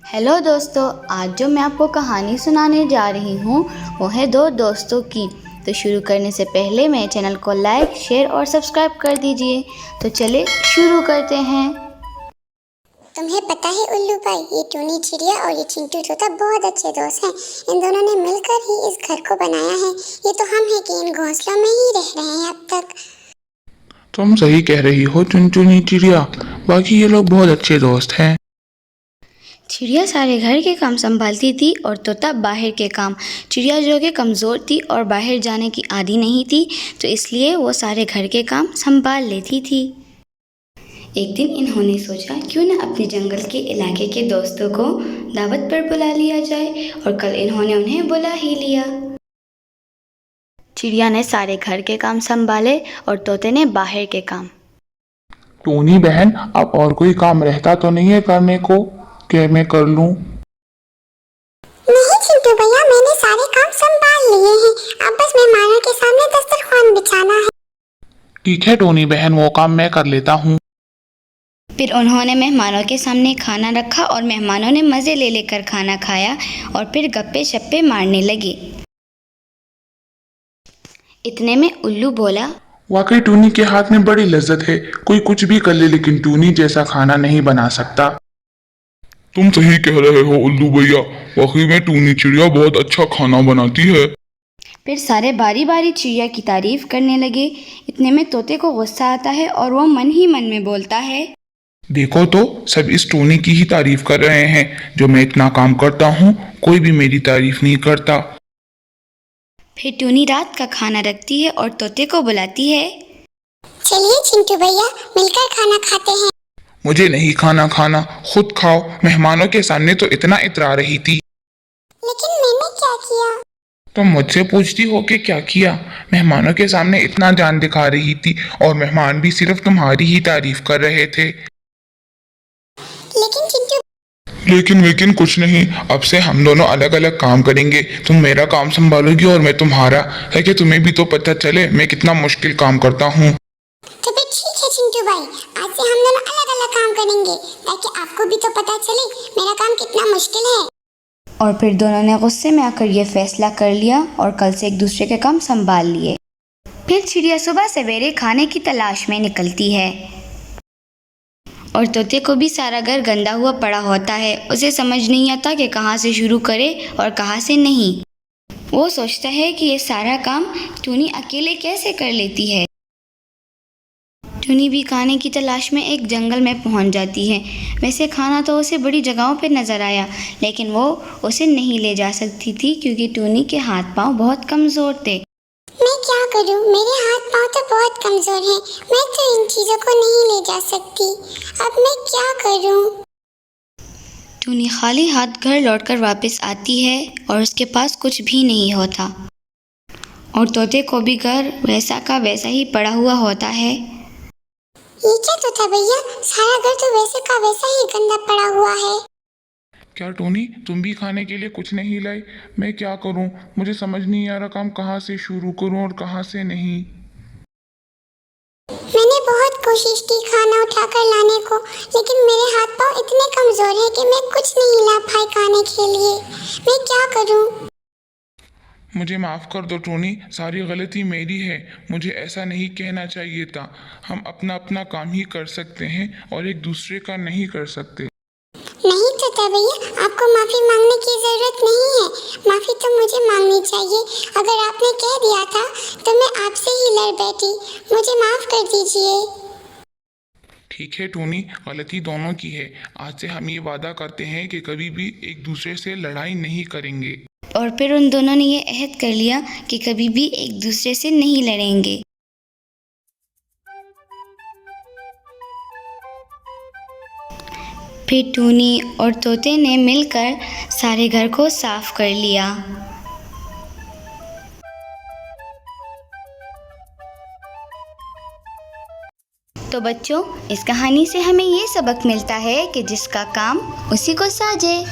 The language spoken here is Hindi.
हेलो दोस्तों, आज जो मैं आपको कहानी सुनाने जा रही हूँ वो है दो दोस्तों की। तो शुरू करने से पहले मेरे चैनल को लाइक, शेयर और सब्सक्राइब कर दीजिए। तो चले शुरू करते हैं। तुम्हें पता है उल्लू भाई, ये टूनी चिड़िया और ये चिंटू तोता बहुत अच्छे दोस्त हैं। इन दोनों ने मिलकर ही इस घर को बनाया है। ये तो हम हैं कि इन घोंसलों में ही रह रहे हैं अब तक। तुम सही कह रही हो चुनचुनी चिड़िया, बाकी ये लोग बहुत अच्छे दोस्त हैं। चिड़िया सारे घर के काम संभालती थी और तोता बाहर के काम। चिड़िया जो कि कमज़ोर थी और बाहर जाने की आदी नहीं थी, तो इसलिए वो सारे घर के काम संभाल लेती थी। एक दिन इन्होंने सोचा क्यों न अपने जंगल के इलाके के दोस्तों को दावत पर बुला लिया जाए, और कल इन्होंने उन्हें बुला ही लिया। चिड़िया ने सारे घर के काम संभाले और तोते ने बाहर के काम। टोनी बहन, अब और कोई काम रहता तो नहीं है करने को? क्या मैं कर लूं? नहीं चिंटू भैया, मैंने सारे काम संभाल लिए हैं। अब बस मेहमानों के सामने दस्तरखान बिछाना है। ठीक है टोनी बहन, वो काम मैं कर लेता हूँ। फिर उन्होंने मेहमानों के सामने खाना रखा और मेहमानों ने मज़े ले लेकर खाना खाया और फिर गप्पे शप्पे मारने लगे। इतने में उल्लू बोला, वाकई टोनी के हाथ में बड़ी लज्जत है। कोई कुछ भी कर ले लेकिन टोनी जैसा खाना नहीं बना सकता। तुम सही कह रहे हो उल्लू भैया, वाकई में टूनी चिड़िया बहुत अच्छा खाना बनाती है। फिर सारे बारी बारी चिड़िया की तारीफ करने लगे। इतने में तोते को गुस्सा आता है और वो मन ही मन में बोलता है, देखो तो सब इस टोनी की ही तारीफ कर रहे हैं। जो मैं इतना काम करता हूँ कोई भी मेरी तारीफ नहीं करता। फिर टूनी रात का खाना रखती है और तोते को बुलाती है। चलिए चिंटू भैया, मिलकर खाना खाते हैं। मुझे नहीं खाना खाना, खुद खाओ। मेहमानों के सामने तो इतना इतरा रही थी। लेकिन मैंने क्या किया? तुम मुझसे पूछती हो कि क्या किया? मेहमानों के सामने इतना जान दिखा रही थी और मेहमान भी सिर्फ तुम्हारी ही तारीफ कर रहे थे। लेकिन चिंटू लेकिन कुछ नहीं, अब से हम दोनों अलग अलग काम करेंगे। तुम मेरा काम संभालोगी और मैं तुम्हारा, है कि तुम्हें भी तो पता चले मैं कितना मुश्किल काम करता हूँ। तो फिर ठीक है चिंटू भाई, आज से हम दोनों अलग अलग काम करेंगे ताकि आपको भी तो पता चले मेरा काम कितना मुश्किल है। और फिर दोनों ने गुस्से में आकर ये फैसला कर लिया और कल से एक दूसरे के काम संभाल लिए। फिर चिड़िया सुबह सवेरे खाने की तलाश में निकलती है और तोते को भी सारा घर गंदा हुआ पड़ा होता है। उसे समझ नहीं आता कि कहाँ से शुरू करे और कहाँ से नहीं। वो सोचता है कि ये सारा काम टूनी अकेले कैसे कर लेती है। टूनी भी खाने की तलाश में एक जंगल में पहुंच जाती है। वैसे खाना तो उसे बड़ी जगहों पर नज़र आया, लेकिन वो उसे नहीं ले जा सकती थी क्योंकि टूनी के हाथ पांव बहुत कमज़ोर थे। मैं क्या करूं? मेरे हाथ पांव तो बहुत कमजोर हैं। मैं तो इन चीजों को नहीं ले जा सकती। अब मैं क्या करूं? टूनी खाली हाथ घर लौटकर वापस आती है और उसके पास कुछ भी नहीं होता, और तोते को भी घर वैसा का वैसा ही पड़ा हुआ होता है। ये क्या तोता भैया, सारा घर तो वैसे का वैसा ही गंदा पड़ा हुआ है। क्या टोनी, तुम भी खाने के लिए कुछ नहीं लाई? मैं क्या करूं? मुझे समझ नहीं आ रहा काम कहाँ से शुरू करूं और कहाँ से नहीं। मैंने बहुत कोशिश की खाना उठाकर लाने को, लेकिन मेरे हाथ पांव इतने कमजोर हैं कि मैं कुछ नहीं ला पाई खाने के लिए। मैं क्या करूं? मुझे माफ़ कर दो टोनी, सारी गलती मेरी है। मुझे ऐसा नहीं कहना चाहिए था। हम अपना अपना काम ही कर सकते हैं और एक दूसरे का नहीं कर सकते। नहीं तोता भैया, आपको माफी मांगने की जरूरत नहीं है। माफी तो मुझे मांगनी चाहिए। अगर आपने कह दिया था तो मैं आपसे ही लड़ बैठी। मुझे माफ कर दीजिए। ठीक है टोनी, गलती दोनों की है। आज से हम ये वादा करते हैं कि कभी भी एक दूसरे से लड़ाई नहीं करेंगे। और फिर उन दोनों ने ये अहद कर लिया कि कभी भी एक दूसरे से नहीं लड़ेंगे। फिर टूनी और तोते ने मिलकर सारे घर को साफ कर लिया। तो बच्चों, इस कहानी से हमें ये सबक मिलता है कि जिसका काम उसी को साजे।